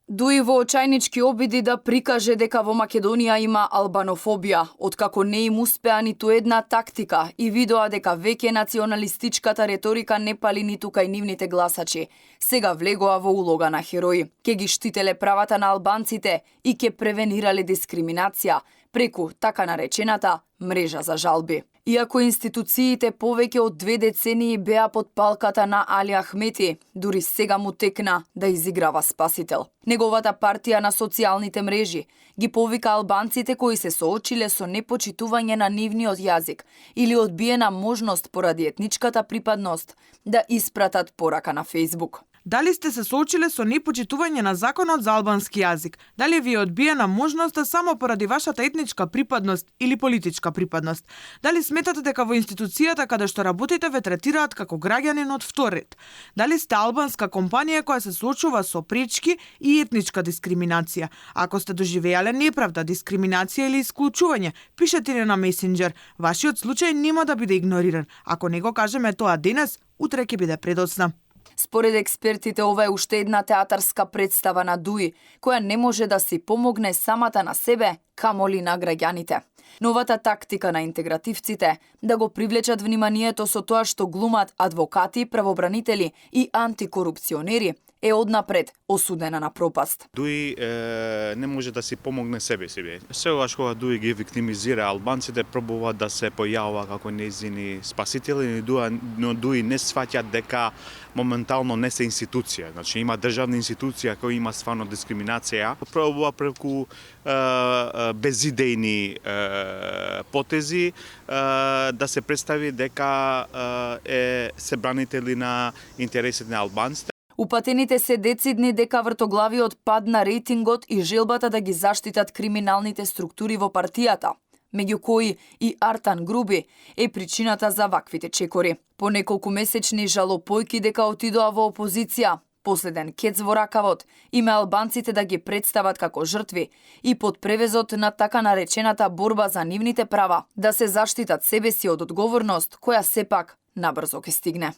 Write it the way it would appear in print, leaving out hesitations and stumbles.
Дуи во очајнички обиди да прикаже дека во Македонија има албанофобија, откако не им успеа ниту една тактика и видоа дека веќе националистичката реторика не пали ниту кај нивните гласачи. Сега влегоа во улога на херои. Ке ги штителе правата на албанците и ке превенирале дискриминација преку така наречената мрежа за жалби. Иако институциите повеќе од 2 децении беа под палката на Али Ахмети, дури сега му текна да изиграва спасител. Неговата партија на социјалните мрежи ги повика албанците кои се соочиле со непочитување на нивниот јазик или одбиена можност поради етничката припадност да испратат порака на Facebook. Дали сте се соочиле со непочитување на законот за албански јазик? Дали ви е одбиена можноста само поради вашата етничка припадност или политичка припадност? Дали сметате дека во институцијата каде што работите ве третираат како граѓанин од втор ред? Дали сте албанска компанија која се соочува со пречки и етничка дискриминација? Ако сте доживеале неправда, дискриминација или исклучување, пишете ни на месенџер. Вашиот случај нема да биде игнориран. Ако не го кажеме тоа денес, утре ќе биде предоцна. Според експертите, ова е уште една театарска представа на Дуи, која не може да си помогне самата на себе, камоли на граѓаните. Новата тактика на интегративците да го привлечат вниманието со тоа што глумат адвокати, правобранители и антикорупционери е однапред осудена на пропаст. Дуи не може да си помогне себе си. Сегаш кога Дуи ги виктимизира албанците, пробува да се појавува како нејзини спасители, но Дуи не сваќа дека моментално не се институција. Значи има државна институција која има стварно дискриминација. Пробува преку безидејни потези да се представи дека се бранители на интересите на албанците. Упатените се децидни дека вртоглавиот пад на рейтингот и желбата да ги заштитат криминалните структури во партијата, меѓу кои и Артан Груби, е причината за ваквите чекори. По неколку месечни жалопојки дека отидоа во опозиција, последен кец во ракавот, име албанците да ги представат како жртви и под превезот на така наречената борба за нивните права да се заштитат себе си од одговорност која сепак набрзо ќе стигне.